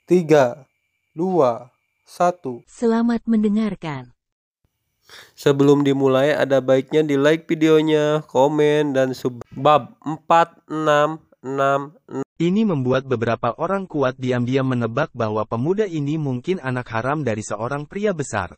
3, 2, 1. Selamat mendengarkan. Sebelum dimulai ada baiknya di like videonya, komen, dan bab 4666. Ini membuat beberapa orang kuat diam-diam menebak bahwa pemuda ini mungkin anak haram dari seorang pria besar.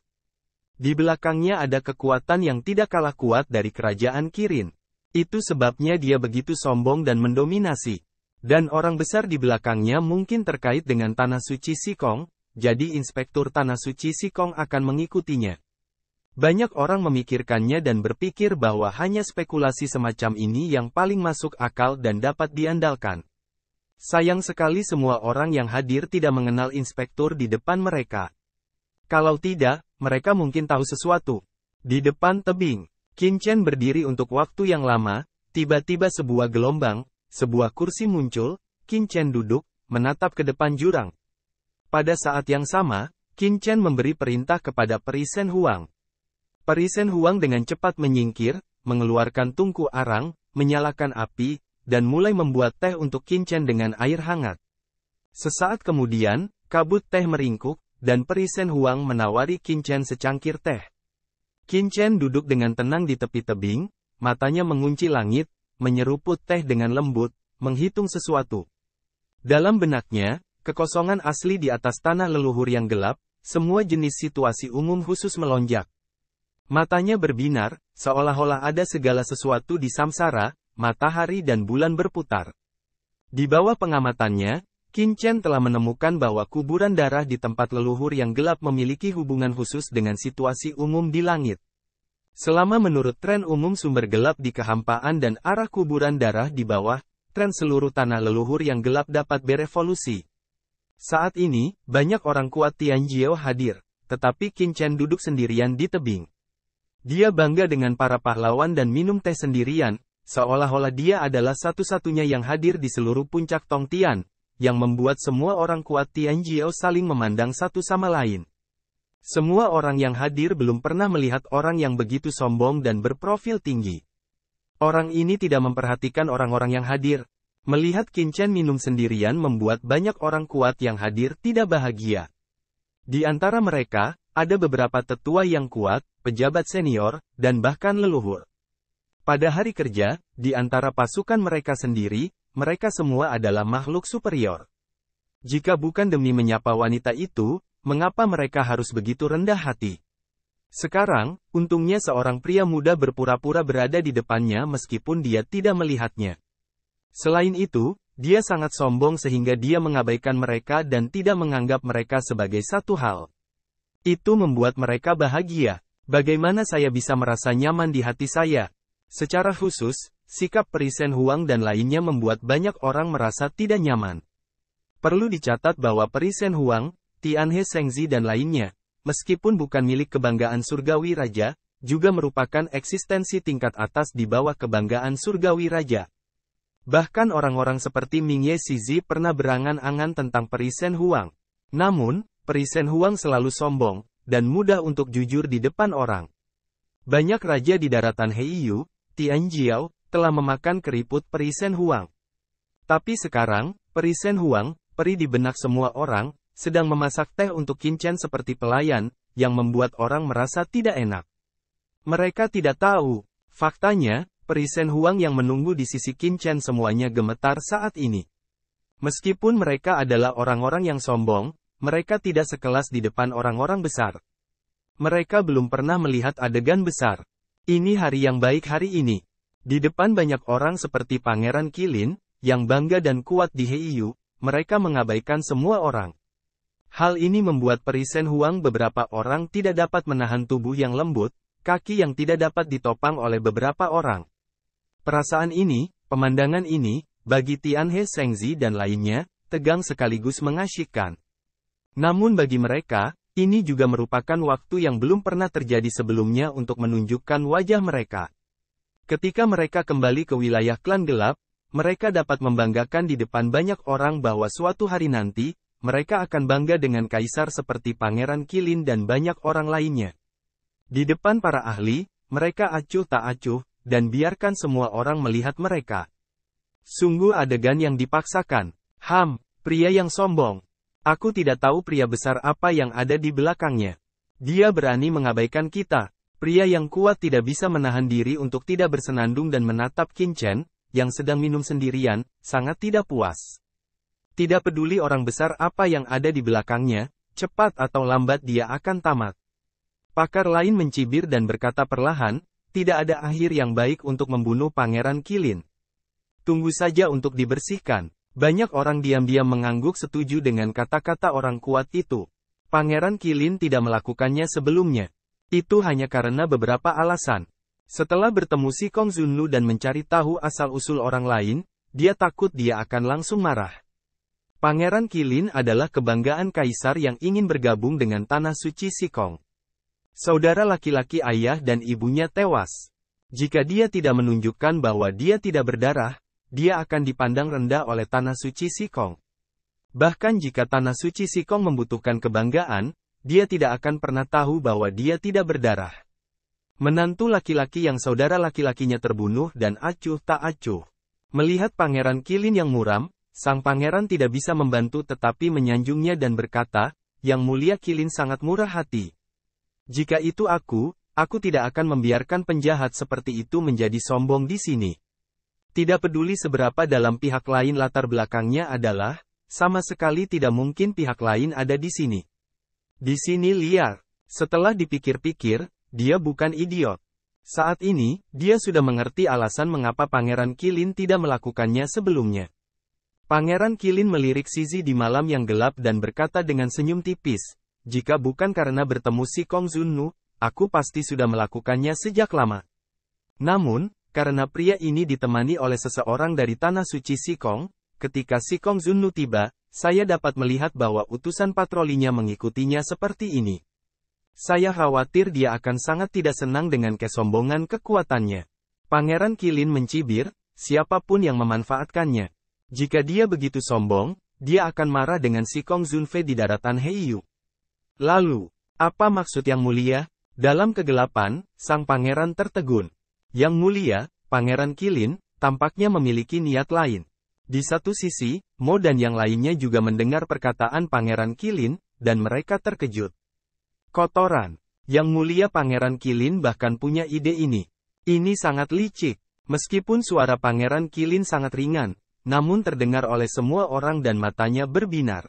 Di belakangnya ada kekuatan yang tidak kalah kuat dari kerajaan Kirin. Itu sebabnya dia begitu sombong dan mendominasi. Dan orang besar di belakangnya mungkin terkait dengan Tanah Suci Sikong, jadi Inspektur Tanah Suci Sikong akan mengikutinya. Banyak orang memikirkannya dan berpikir bahwa hanya spekulasi semacam ini yang paling masuk akal dan dapat diandalkan. Sayang sekali semua orang yang hadir tidak mengenal inspektur di depan mereka. Kalau tidak, mereka mungkin tahu sesuatu. Di depan tebing, Qin Chen berdiri untuk waktu yang lama, tiba-tiba sebuah gelombang, sebuah kursi muncul, Qin Chen duduk, menatap ke depan jurang. Pada saat yang sama, Qin Chen memberi perintah kepada Peri Sen Huang. Peri Sen Huang dengan cepat menyingkir, mengeluarkan tungku arang, menyalakan api, dan mulai membuat teh untuk Qin Chen dengan air hangat. Sesaat kemudian, kabut teh meringkuk, dan Peri Sen Huang menawari Qin Chen secangkir teh. Qin Chen duduk dengan tenang di tepi tebing, matanya mengunci langit, menyeruput teh dengan lembut, menghitung sesuatu. Dalam benaknya, kekosongan asli di atas tanah leluhur yang gelap, semua jenis situasi umum khusus melonjak. Matanya berbinar, seolah-olah ada segala sesuatu di samsara, matahari dan bulan berputar. Di bawah pengamatannya, Qin Chen telah menemukan bahwa kuburan darah di tempat leluhur yang gelap memiliki hubungan khusus dengan situasi umum di langit. Selama menurut tren umum sumber gelap di kehampaan dan arah kuburan darah di bawah, tren seluruh tanah leluhur yang gelap dapat berevolusi. Saat ini, banyak orang kuat Tianjiao hadir, tetapi Qin Chen duduk sendirian di tebing. Dia bangga dengan para pahlawan dan minum teh sendirian, seolah-olah dia adalah satu-satunya yang hadir di seluruh puncak Tongtian, yang membuat semua orang kuat Tianjiao saling memandang satu sama lain. Semua orang yang hadir belum pernah melihat orang yang begitu sombong dan berprofil tinggi. Orang ini tidak memperhatikan orang-orang yang hadir. Melihat Qin Chen minum sendirian membuat banyak orang kuat yang hadir tidak bahagia. Di antara mereka, ada beberapa tetua yang kuat, pejabat senior, dan bahkan leluhur. Pada hari kerja, di antara pasukan mereka sendiri, mereka semua adalah makhluk superior. Jika bukan demi menyapa wanita itu, mengapa mereka harus begitu rendah hati? Sekarang, untungnya seorang pria muda berpura-pura berada di depannya meskipun dia tidak melihatnya. Selain itu, dia sangat sombong sehingga dia mengabaikan mereka dan tidak menganggap mereka sebagai satu hal. Itu membuat mereka bahagia. Bagaimana saya bisa merasa nyaman di hati saya? Secara khusus, sikap Peri Sen Huang dan lainnya membuat banyak orang merasa tidak nyaman. Perlu dicatat bahwa Peri Sen Huang, Tianhe Shengzi dan lainnya, meskipun bukan milik kebanggaan surgawi raja, juga merupakan eksistensi tingkat atas di bawah kebanggaan surgawi raja. Bahkan orang-orang seperti Ming Ye Shizi pernah berangan-angan tentang Peri Sen Huang. Namun, Peri Sen Huang selalu sombong, dan mudah untuk jujur di depan orang. Banyak raja di daratan Heiyu, Tianjiao, telah memakan keriput Peri Sen Huang. Tapi sekarang, Peri Sen Huang, peri di benak semua orang, sedang memasak teh untuk Qin Chen seperti pelayan, yang membuat orang merasa tidak enak. Mereka tidak tahu. Faktanya, Peri Sen Huang yang menunggu di sisi Qin Chen semuanya gemetar saat ini. Meskipun mereka adalah orang-orang yang sombong, mereka tidak sekelas di depan orang-orang besar. Mereka belum pernah melihat adegan besar. Ini hari yang baik hari ini. Di depan banyak orang seperti Pangeran Qilin, yang bangga dan kuat di Heiyu, mereka mengabaikan semua orang. Hal ini membuat Peri Sen Huang beberapa orang tidak dapat menahan tubuh yang lembut, kaki yang tidak dapat ditopang oleh beberapa orang. Perasaan ini, pemandangan ini, bagi Tianhe Shengzi dan lainnya, tegang sekaligus mengasyikkan. Namun bagi mereka, ini juga merupakan waktu yang belum pernah terjadi sebelumnya untuk menunjukkan wajah mereka. Ketika mereka kembali ke wilayah klan gelap, mereka dapat membanggakan di depan banyak orang bahwa suatu hari nanti, mereka akan bangga dengan kaisar seperti Pangeran Qilin dan banyak orang lainnya. Di depan para ahli, mereka acuh tak acuh, dan biarkan semua orang melihat mereka. Sungguh adegan yang dipaksakan. Pria yang sombong. Aku tidak tahu pria besar apa yang ada di belakangnya. Dia berani mengabaikan kita. Pria yang kuat tidak bisa menahan diri untuk tidak bersenandung dan menatap Qin Chen, yang sedang minum sendirian, sangat tidak puas. Tidak peduli orang besar apa yang ada di belakangnya, cepat atau lambat dia akan tamat. Pakar lain mencibir dan berkata perlahan, tidak ada akhir yang baik untuk membunuh Pangeran Qilin. Tunggu saja untuk dibersihkan. Banyak orang diam-diam mengangguk setuju dengan kata-kata orang kuat itu. Pangeran Qilin tidak melakukannya sebelumnya. Itu hanya karena beberapa alasan. Setelah bertemu si Kong Zunlu dan mencari tahu asal-usul orang lain, dia takut dia akan langsung marah. Pangeran Qilin adalah kebanggaan kaisar yang ingin bergabung dengan tanah suci Sikong. Saudara laki-laki ayah dan ibunya tewas. Jika dia tidak menunjukkan bahwa dia tidak berdarah, dia akan dipandang rendah oleh tanah suci Sikong. Bahkan jika tanah suci Sikong membutuhkan kebanggaan, dia tidak akan pernah tahu bahwa dia tidak berdarah. Menantu laki-laki yang saudara laki-lakinya terbunuh dan acuh tak acuh. Melihat Pangeran Qilin yang muram, sang pangeran tidak bisa membantu tetapi menyanjungnya dan berkata, Yang Mulia Qilin sangat murah hati. Jika itu aku tidak akan membiarkan penjahat seperti itu menjadi sombong di sini. Tidak peduli seberapa dalam pihak lain latar belakangnya adalah, sama sekali tidak mungkin pihak lain ada di sini. Di sini liar. Setelah dipikir-pikir, dia bukan idiot. Saat ini, dia sudah mengerti alasan mengapa Pangeran Qilin tidak melakukannya sebelumnya. Pangeran Qilin melirik Zizi di malam yang gelap dan berkata dengan senyum tipis, jika bukan karena bertemu si Kong Zunlu, aku pasti sudah melakukannya sejak lama. Namun, karena pria ini ditemani oleh seseorang dari tanah suci Sikong, ketika si Kong Zunlu tiba, saya dapat melihat bahwa utusan patrolinya mengikutinya seperti ini. Saya khawatir dia akan sangat tidak senang dengan kesombongan kekuatannya. Pangeran Qilin mencibir, siapapun yang memanfaatkannya. Jika dia begitu sombong, dia akan marah dengan si Kong Zunfei di daratan Heiyu. Lalu, apa maksud Yang Mulia? Dalam kegelapan, sang pangeran tertegun. Yang Mulia, Pangeran Qilin, tampaknya memiliki niat lain. Di satu sisi, Mo dan yang lainnya juga mendengar perkataan Pangeran Qilin, dan mereka terkejut. Kotoran. Yang Mulia Pangeran Qilin bahkan punya ide ini. Ini sangat licik. Meskipun suara Pangeran Qilin sangat ringan, namun terdengar oleh semua orang dan matanya berbinar.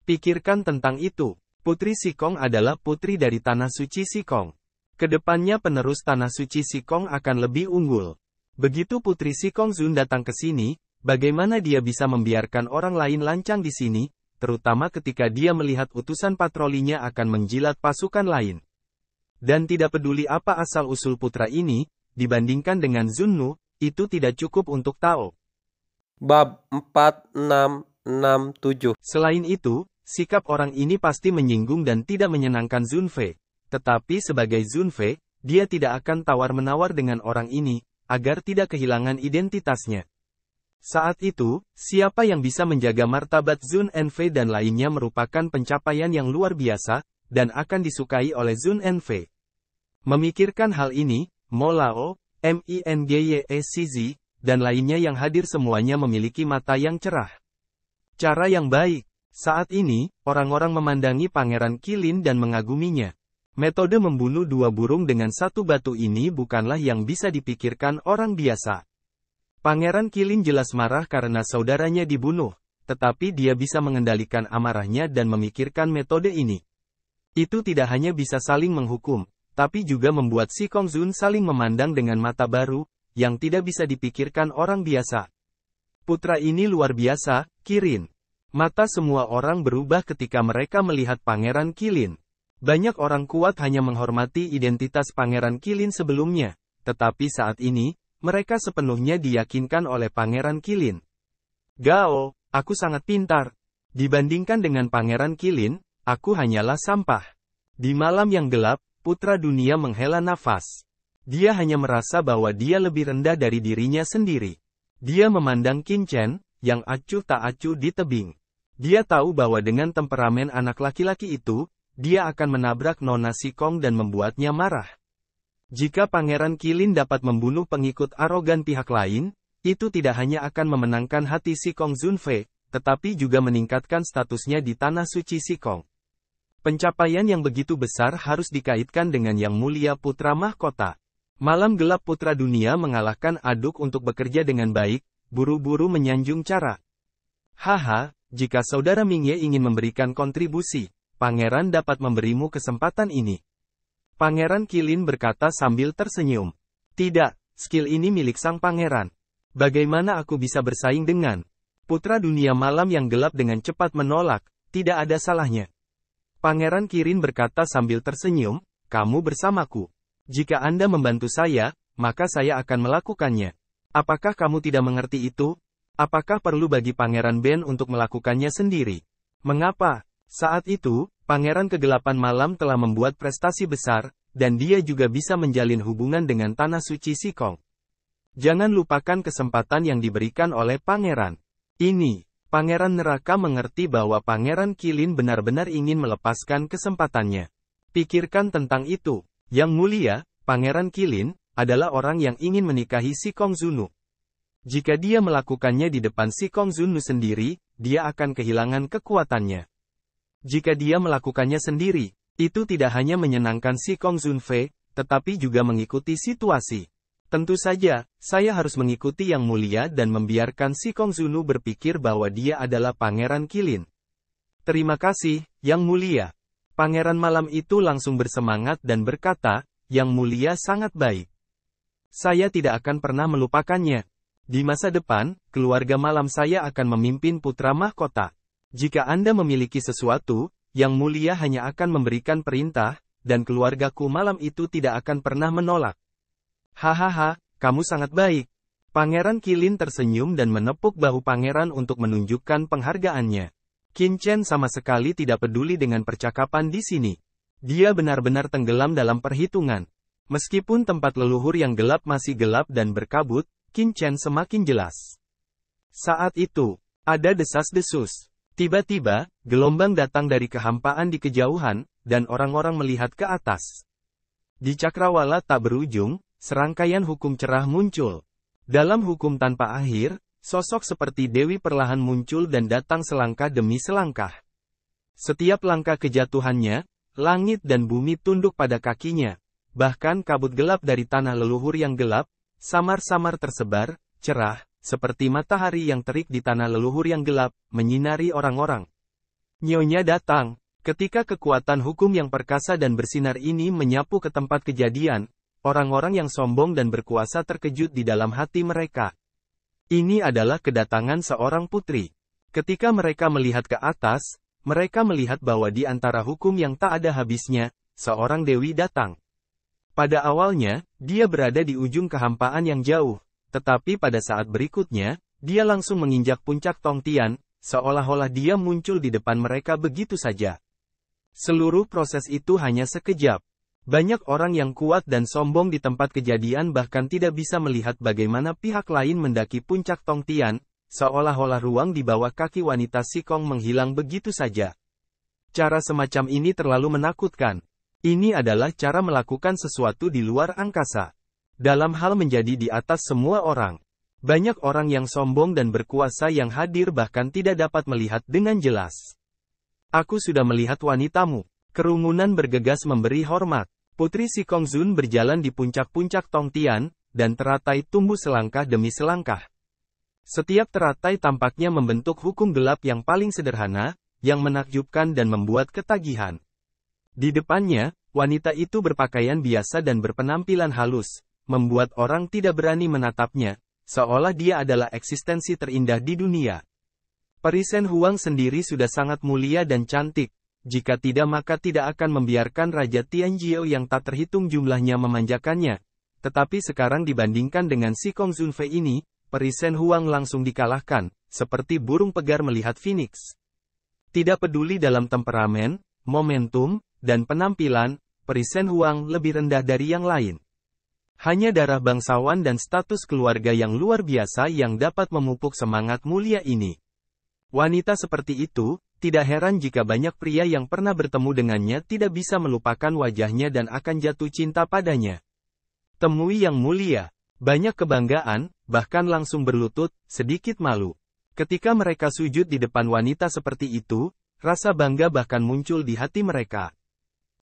Pikirkan tentang itu. Putri Sikong adalah putri dari Tanah Suci Sikong. Kedepannya penerus Tanah Suci Sikong akan lebih unggul. Begitu Putri Sikong Zun datang ke sini, bagaimana dia bisa membiarkan orang lain lancang di sini, terutama ketika dia melihat utusan patrolinya akan menjilat pasukan lain. Dan tidak peduli apa asal-usul putra ini, dibandingkan dengan Zunnu, itu tidak cukup untuk tahu. Bab 4667. Selain itu, sikap orang ini pasti menyinggung dan tidak menyenangkan Zunfei. Tetapi sebagai Zunfei, dia tidak akan tawar-menawar dengan orang ini, agar tidak kehilangan identitasnya. Saat itu, siapa yang bisa menjaga martabat Zun Enfei dan lainnya merupakan pencapaian yang luar biasa, dan akan disukai oleh Zun Enfei. Memikirkan hal ini, Mo Lao, Mingye Zizi, dan lainnya yang hadir semuanya memiliki mata yang cerah. Cara yang baik. Saat ini, orang-orang memandangi Pangeran Qilin dan mengaguminya. Metode membunuh dua burung dengan satu batu ini bukanlah yang bisa dipikirkan orang biasa. Pangeran Qilin jelas marah karena saudaranya dibunuh, tetapi dia bisa mengendalikan amarahnya dan memikirkan metode ini. Itu tidak hanya bisa saling menghukum, tapi juga membuat si Kong Zun saling memandang dengan mata baru, yang tidak bisa dipikirkan orang biasa. Putra ini luar biasa, Qilin. Mata semua orang berubah ketika mereka melihat Pangeran Qilin. Banyak orang kuat hanya menghormati identitas Pangeran Qilin sebelumnya, tetapi saat ini, mereka sepenuhnya diyakinkan oleh Pangeran Qilin. Gao, aku sangat pintar. Dibandingkan dengan Pangeran Qilin, aku hanyalah sampah. Di malam yang gelap, putra dunia menghela nafas. Dia hanya merasa bahwa dia lebih rendah dari dirinya sendiri. Dia memandang Qin Chen, yang acuh tak acuh di tebing. Dia tahu bahwa dengan temperamen anak laki-laki itu, dia akan menabrak Nona Sikong dan membuatnya marah. Jika Pangeran Qilin dapat membunuh pengikut arogan pihak lain, itu tidak hanya akan memenangkan hati Sikong Zunfei, tetapi juga meningkatkan statusnya di Tanah Suci Sikong. Pencapaian yang begitu besar harus dikaitkan dengan Yang Mulia Putra Mahkota. Malam gelap Putra Dunia mengalahkan Aduk untuk bekerja dengan baik, buru-buru menyanjung cara. Haha, jika Saudara Mingye ingin memberikan kontribusi, Pangeran dapat memberimu kesempatan ini. Pangeran Qilin berkata sambil tersenyum. Tidak, skill ini milik sang pangeran. Bagaimana aku bisa bersaing dengan Putra Dunia Malam yang gelap dengan cepat menolak, tidak ada salahnya. Pangeran Qilin berkata sambil tersenyum, kamu bersamaku. Jika Anda membantu saya, maka saya akan melakukannya. Apakah kamu tidak mengerti itu? Apakah perlu bagi Pangeran Ben untuk melakukannya sendiri? Mengapa? Saat itu, Pangeran Kegelapan Malam telah membuat prestasi besar, dan dia juga bisa menjalin hubungan dengan Tanah Suci Sikong. Jangan lupakan kesempatan yang diberikan oleh Pangeran ini. Pangeran Neraka mengerti bahwa Pangeran Qilin benar-benar ingin melepaskan kesempatannya. Pikirkan tentang itu. Yang Mulia, Pangeran Qilin, adalah orang yang ingin menikahi Sikong Zunu. Jika dia melakukannya di depan Sikong Zunu sendiri, dia akan kehilangan kekuatannya. Jika dia melakukannya sendiri, itu tidak hanya menyenangkan Sikong Zunfei, tetapi juga mengikuti situasi. Tentu saja, saya harus mengikuti Yang Mulia dan membiarkan Sikong Zunu berpikir bahwa dia adalah Pangeran Qilin. Terima kasih, Yang Mulia. Pangeran Malam itu langsung bersemangat dan berkata, Yang Mulia sangat baik. Saya tidak akan pernah melupakannya. Di masa depan, keluarga malam saya akan memimpin Putra Mahkota. Jika Anda memiliki sesuatu, Yang Mulia hanya akan memberikan perintah, dan keluargaku malam itu tidak akan pernah menolak. Hahaha, kamu sangat baik. Pangeran Qilin tersenyum dan menepuk bahu pangeran untuk menunjukkan penghargaannya. Qin Chen sama sekali tidak peduli dengan percakapan di sini. Dia benar-benar tenggelam dalam perhitungan. Meskipun tempat leluhur yang gelap masih gelap dan berkabut, Qin Chen semakin jelas. Saat itu, ada desas-desus. Tiba-tiba, gelombang datang dari kehampaan di kejauhan, dan orang-orang melihat ke atas. Di cakrawala tak berujung, serangkaian hukum cerah muncul. Dalam hukum tanpa akhir, sosok seperti Dewi perlahan muncul dan datang selangkah demi selangkah. Setiap langkah kejatuhannya, langit dan bumi tunduk pada kakinya. Bahkan kabut gelap dari tanah leluhur yang gelap, samar-samar tersebar, cerah, seperti matahari yang terik di tanah leluhur yang gelap, menyinari orang-orang. Nyonya datang. Ketika kekuatan hukum yang perkasa dan bersinar ini menyapu ke tempat kejadian, orang-orang yang sombong dan berkuasa terkejut di dalam hati mereka. Ini adalah kedatangan seorang putri. Ketika mereka melihat ke atas, mereka melihat bahwa di antara hukum yang tak ada habisnya, seorang dewi datang. Pada awalnya, dia berada di ujung kehampaan yang jauh, tetapi pada saat berikutnya, dia langsung menginjak puncak Tongtian, seolah-olah dia muncul di depan mereka begitu saja. Seluruh proses itu hanya sekejap. Banyak orang yang kuat dan sombong di tempat kejadian bahkan tidak bisa melihat bagaimana pihak lain mendaki puncak Tongtian, seolah-olah ruang di bawah kaki wanita Sikong menghilang begitu saja. Cara semacam ini terlalu menakutkan. Ini adalah cara melakukan sesuatu di luar angkasa. Dalam hal menjadi di atas semua orang. Banyak orang yang sombong dan berkuasa yang hadir bahkan tidak dapat melihat dengan jelas. Aku sudah melihat wanitamu. Kerumunan bergegas memberi hormat. Putri Sikong Zun berjalan di puncak-puncak Tongtian, dan teratai tumbuh selangkah demi selangkah. Setiap teratai tampaknya membentuk hukum gelap yang paling sederhana, yang menakjubkan dan membuat ketagihan. Di depannya, wanita itu berpakaian biasa dan berpenampilan halus, membuat orang tidak berani menatapnya, seolah dia adalah eksistensi terindah di dunia. Peri Shen Huang sendiri sudah sangat mulia dan cantik. Jika tidak maka tidak akan membiarkan Raja Tianjiao yang tak terhitung jumlahnya memanjakannya. Tetapi sekarang dibandingkan dengan Sikong Zunfei ini, Peri Shen Huang langsung dikalahkan, seperti burung pegar melihat Phoenix. Tidak peduli dalam temperamen, momentum, dan penampilan, Peri Shen Huang lebih rendah dari yang lain. Hanya darah bangsawan dan status keluarga yang luar biasa yang dapat memupuk semangat mulia ini. Wanita seperti itu, tidak heran jika banyak pria yang pernah bertemu dengannya tidak bisa melupakan wajahnya dan akan jatuh cinta padanya. Temui Yang Mulia. Banyak kebanggaan, bahkan langsung berlutut, sedikit malu. Ketika mereka sujud di depan wanita seperti itu, rasa bangga bahkan muncul di hati mereka.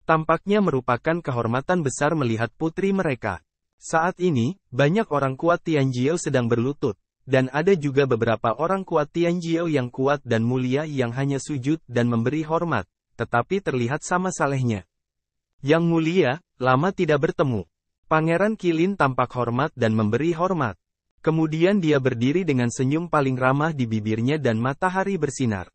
Tampaknya merupakan kehormatan besar melihat putri mereka. Saat ini, banyak orang kuat Tianjiao sedang berlutut, dan ada juga beberapa orang kuat Tianjiao yang kuat dan mulia yang hanya sujud dan memberi hormat, tetapi terlihat sama salehnya. Yang mulia, lama tidak bertemu. Pangeran Qilin tampak hormat dan memberi hormat. Kemudian dia berdiri dengan senyum paling ramah di bibirnya dan matahari bersinar.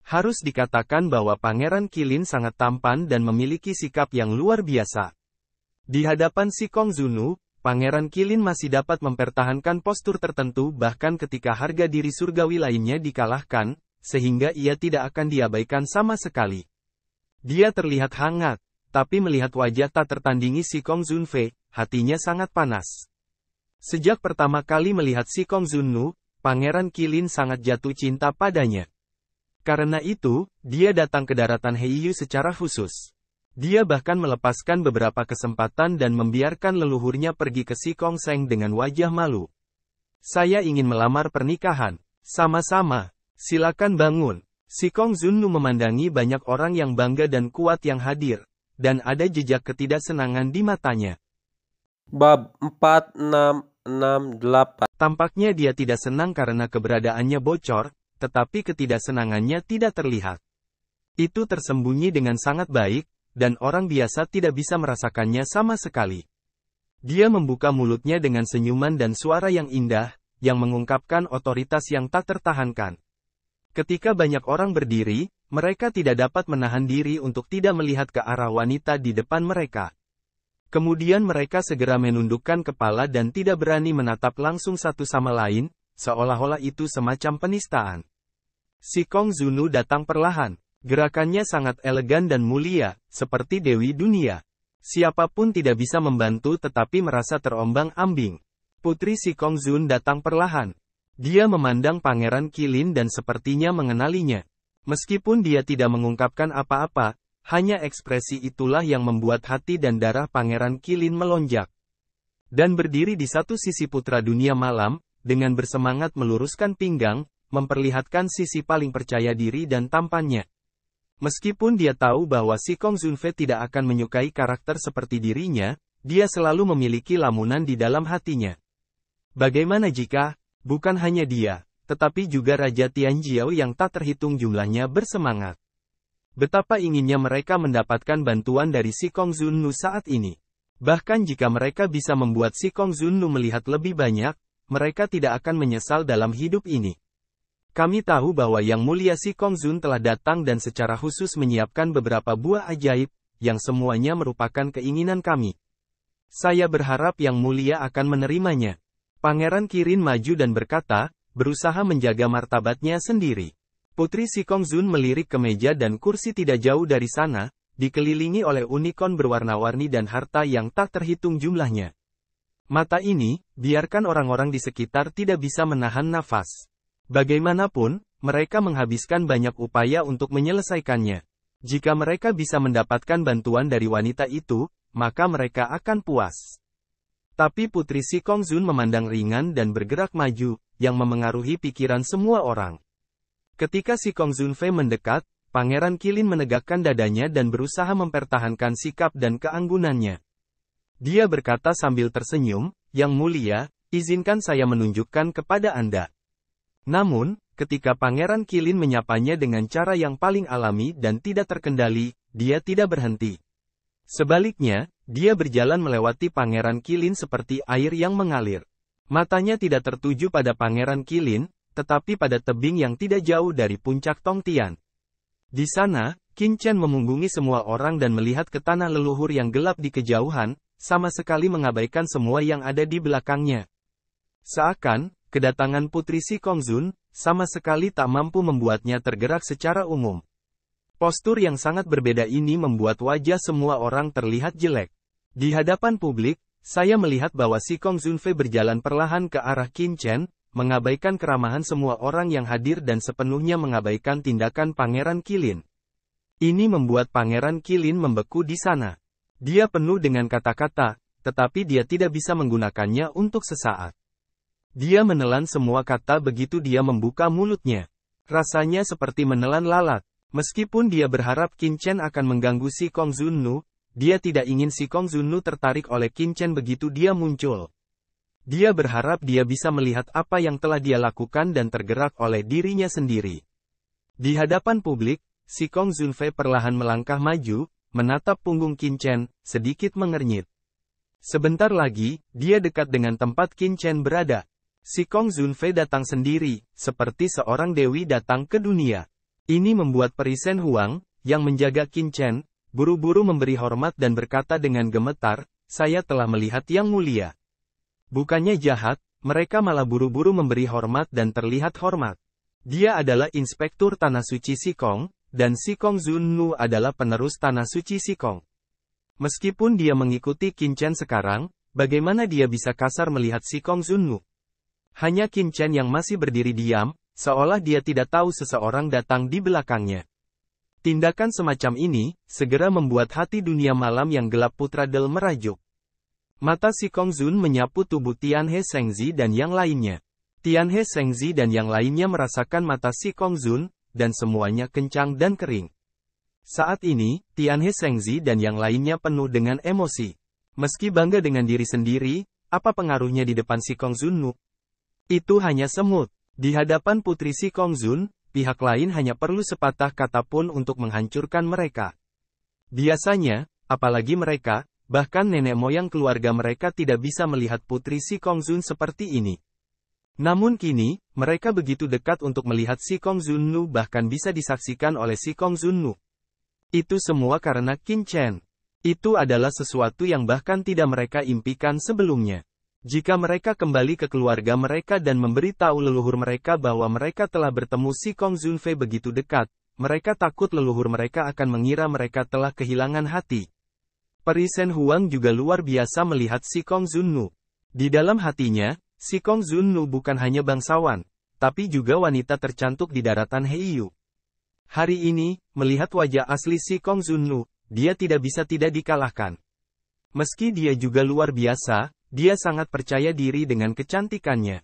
Harus dikatakan bahwa Pangeran Qilin sangat tampan dan memiliki sikap yang luar biasa. Di hadapan si Kong Zunu, Pangeran Qilin masih dapat mempertahankan postur tertentu bahkan ketika harga diri surgawi lainnya dikalahkan, sehingga ia tidak akan diabaikan sama sekali. Dia terlihat hangat, tapi melihat wajah tak tertandingi si Kong Zunfei, hatinya sangat panas. Sejak pertama kali melihat si Kong Zunu, Pangeran Qilin sangat jatuh cinta padanya. Karena itu, dia datang ke daratan Heiyu secara khusus. Dia bahkan melepaskan beberapa kesempatan dan membiarkan leluhurnya pergi ke si Kong Seng dengan wajah malu. Saya ingin melamar pernikahan. Sama-sama. Silakan bangun. Si Kong Zunu memandangi banyak orang yang bangga dan kuat yang hadir, dan ada jejak ketidaksenangan di matanya. Bab 4668. Tampaknya dia tidak senang karena keberadaannya bocor, tetapi ketidaksenangannya tidak terlihat. Itu tersembunyi dengan sangat baik, dan orang biasa tidak bisa merasakannya sama sekali. Dia membuka mulutnya dengan senyuman dan suara yang indah, yang mengungkapkan otoritas yang tak tertahankan. Ketika banyak orang berdiri, mereka tidak dapat menahan diri untuk tidak melihat ke arah wanita di depan mereka. Kemudian mereka segera menundukkan kepala dan tidak berani menatap langsung satu sama lain, seolah-olah itu semacam penistaan. Si Kong Zunu datang perlahan. Gerakannya sangat elegan dan mulia, seperti Dewi Dunia. Siapapun tidak bisa membantu tetapi merasa terombang-ambing. Putri si Kong Zun datang perlahan. Dia memandang Pangeran Qilin dan sepertinya mengenalinya. Meskipun dia tidak mengungkapkan apa-apa, hanya ekspresi itulah yang membuat hati dan darah Pangeran Qilin melonjak. Dan berdiri di satu sisi putra dunia malam, dengan bersemangat meluruskan pinggang, memperlihatkan sisi paling percaya diri dan tampannya. Meskipun dia tahu bahwa si Kong Zunfei tidak akan menyukai karakter seperti dirinya, dia selalu memiliki lamunan di dalam hatinya. Bagaimana jika, bukan hanya dia, tetapi juga Raja Tianjiao yang tak terhitung jumlahnya bersemangat. Betapa inginnya mereka mendapatkan bantuan dari si Kong Zunu saat ini. Bahkan jika mereka bisa membuat si Kong Zunu melihat lebih banyak, mereka tidak akan menyesal dalam hidup ini. Kami tahu bahwa Yang Mulia si Kong Zun telah datang dan secara khusus menyiapkan beberapa buah ajaib, yang semuanya merupakan keinginan kami. Saya berharap Yang Mulia akan menerimanya. Pangeran Qilin maju dan berkata, berusaha menjaga martabatnya sendiri. Putri si Kong Zun melirik ke meja dan kursi tidak jauh dari sana, dikelilingi oleh unicorn berwarna-warni dan harta yang tak terhitung jumlahnya. Mata ini, biarkan orang-orang di sekitar tidak bisa menahan nafas. Bagaimanapun, mereka menghabiskan banyak upaya untuk menyelesaikannya. Jika mereka bisa mendapatkan bantuan dari wanita itu, maka mereka akan puas. Tapi Putri si Kong Zun memandang ringan dan bergerak maju, yang memengaruhi pikiran semua orang. Ketika si Kong Zunfei mendekat, Pangeran Qilin menegakkan dadanya dan berusaha mempertahankan sikap dan keanggunannya. Dia berkata sambil tersenyum, "Yang Mulia, izinkan saya menunjukkan kepada Anda." Namun, ketika Pangeran Qilin menyapanya dengan cara yang paling alami dan tidak terkendali, dia tidak berhenti. Sebaliknya, dia berjalan melewati Pangeran Qilin seperti air yang mengalir. Matanya tidak tertuju pada Pangeran Qilin, tetapi pada tebing yang tidak jauh dari puncak Tongtian. Di sana, Qin Chen memunggungi semua orang dan melihat ke tanah leluhur yang gelap di kejauhan, sama sekali mengabaikan semua yang ada di belakangnya. Seakan, kedatangan Putri si Kong Zun, sama sekali tak mampu membuatnya tergerak secara umum. Postur yang sangat berbeda ini membuat wajah semua orang terlihat jelek. Di hadapan publik, saya melihat bahwa si Kong Zunfei berjalan perlahan ke arah Qin Chen, mengabaikan keramahan semua orang yang hadir dan sepenuhnya mengabaikan tindakan Pangeran Qilin. Ini membuat Pangeran Qilin membeku di sana. Dia penuh dengan kata-kata, tetapi dia tidak bisa menggunakannya untuk sesaat. Dia menelan semua kata begitu dia membuka mulutnya. Rasanya seperti menelan lalat. Meskipun dia berharap Qin Chen akan mengganggu si Kong Zunnu, dia tidak ingin si Kong Zunnu tertarik oleh Qin Chen begitu dia muncul. Dia berharap dia bisa melihat apa yang telah dia lakukan dan tergerak oleh dirinya sendiri. Di hadapan publik, si Kong Zunfei perlahan melangkah maju, menatap punggung Qin Chen, sedikit mengernyit. Sebentar lagi, dia dekat dengan tempat Qin Chen berada. Si Kong Zunfei datang sendiri, seperti seorang dewi datang ke dunia. Ini membuat Peri Shen Huang, yang menjaga Qin Chen, buru-buru memberi hormat dan berkata dengan gemetar, "Saya telah melihat Yang Mulia." Bukannya jahat, mereka malah buru-buru memberi hormat dan terlihat hormat. Dia adalah inspektur Tanah Suci Sikong, dan Sikong Zunnu adalah penerus Tanah Suci Sikong. Meskipun dia mengikuti Qin Chen sekarang, bagaimana dia bisa kasar melihat Sikong Zunnu? Hanya Qin Chen yang masih berdiri diam, seolah dia tidak tahu seseorang datang di belakangnya. Tindakan semacam ini, segera membuat hati dunia malam yang gelap Putra Del merajuk. Mata si Kong Zun menyapu tubuh Tian He Shengzi dan yang lainnya. Tian He Shengzi dan yang lainnya merasakan mata si Kong Zun, dan semuanya kencang dan kering. Saat ini, Tian He Shengzi dan yang lainnya penuh dengan emosi. Meski bangga dengan diri sendiri, apa pengaruhnya di depan si Kong Zunnu? Itu hanya semut. Di hadapan Putri Si Kong Zun, pihak lain hanya perlu sepatah kata pun untuk menghancurkan mereka. Biasanya, apalagi mereka, bahkan nenek moyang keluarga mereka tidak bisa melihat Putri Si Kong Zun seperti ini. Namun kini, mereka begitu dekat untuk melihat Si Kong Zunnu bahkan bisa disaksikan oleh Si Kong Zunnu. Itu semua karena Qin Chen. Itu adalah sesuatu yang bahkan tidak mereka impikan sebelumnya. Jika mereka kembali ke keluarga mereka dan memberitahu leluhur mereka bahwa mereka telah bertemu si Kong Zunfei begitu dekat, mereka takut leluhur mereka akan mengira mereka telah kehilangan hati. Peri Shen Huang juga luar biasa melihat si Kong Zunnu. Di dalam hatinya, si Kong Zunnu bukan hanya bangsawan, tapi juga wanita tercantik di daratan Heiyu. Hari ini, melihat wajah asli si Kong Zunnu, dia tidak bisa tidak dikalahkan. Meski dia juga luar biasa, dia sangat percaya diri dengan kecantikannya.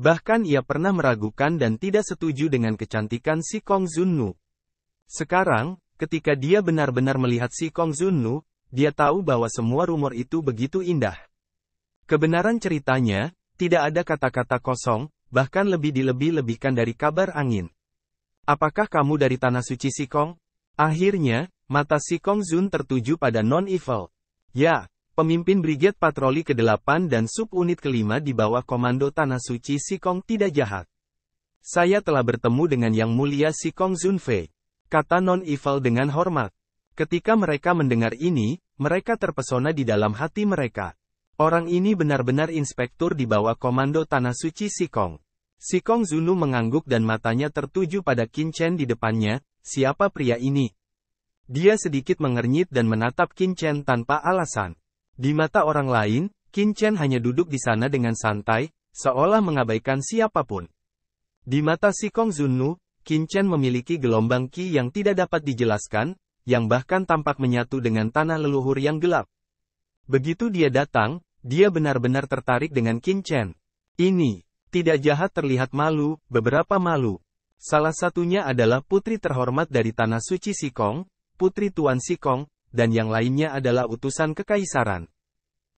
Bahkan ia pernah meragukan dan tidak setuju dengan kecantikan si Kong Zunnu. Sekarang, ketika dia benar-benar melihat si Kong Zunnu, dia tahu bahwa semua rumor itu begitu indah. Kebenaran ceritanya, tidak ada kata-kata kosong, bahkan lebih dilebih-lebihkan dari kabar angin. Apakah kamu dari Tanah Suci Sikong? Akhirnya, mata si Kong Zun tertuju pada Non-Evil. Ya. Pemimpin Brigade Patroli ke-8 dan Subunit ke-5 di bawah komando Tanah Suci Sikong tidak jahat. Saya telah bertemu dengan Yang Mulia Si Kong Zunfei, kata Non-Evil dengan hormat. Ketika mereka mendengar ini, mereka terpesona di dalam hati mereka. Orang ini benar-benar inspektur di bawah komando Tanah Suci Sikong. Si Kong Zunnu mengangguk dan matanya tertuju pada Qin Chen di depannya. Siapa pria ini? Dia sedikit mengernyit dan menatap Qin Chen tanpa alasan. Di mata orang lain, Qin Chen hanya duduk di sana dengan santai, seolah mengabaikan siapapun. Di mata si Kong Zunnu, Qin Chen memiliki gelombang qi yang tidak dapat dijelaskan, yang bahkan tampak menyatu dengan tanah leluhur yang gelap. Begitu dia datang, dia benar-benar tertarik dengan Qin Chen. Ini, tidak jahat terlihat malu, beberapa malu. Salah satunya adalah putri terhormat dari Tanah Suci Sikong, Putri Tuan Sikong, dan yang lainnya adalah utusan kekaisaran.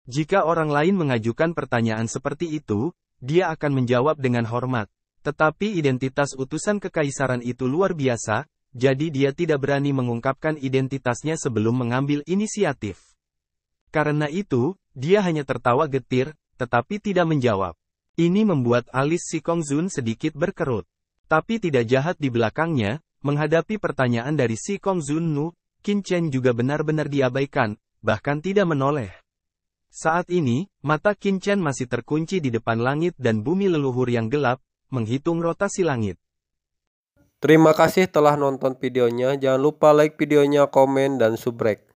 Jika orang lain mengajukan pertanyaan seperti itu, dia akan menjawab dengan hormat. Tetapi identitas utusan kekaisaran itu luar biasa, jadi dia tidak berani mengungkapkan identitasnya sebelum mengambil inisiatif. Karena itu, dia hanya tertawa getir, tetapi tidak menjawab. Ini membuat alis si Kong Zun sedikit berkerut. Tapi tidak jahat di belakangnya, menghadapi pertanyaan dari si Kong Zunnu, Qin Chen juga benar-benar diabaikan, bahkan tidak menoleh. Saat ini, mata Qin Chen masih terkunci di depan langit dan bumi leluhur yang gelap, menghitung rotasi langit. Terima kasih telah nonton videonya. Jangan lupa like videonya, komen, dan subrek.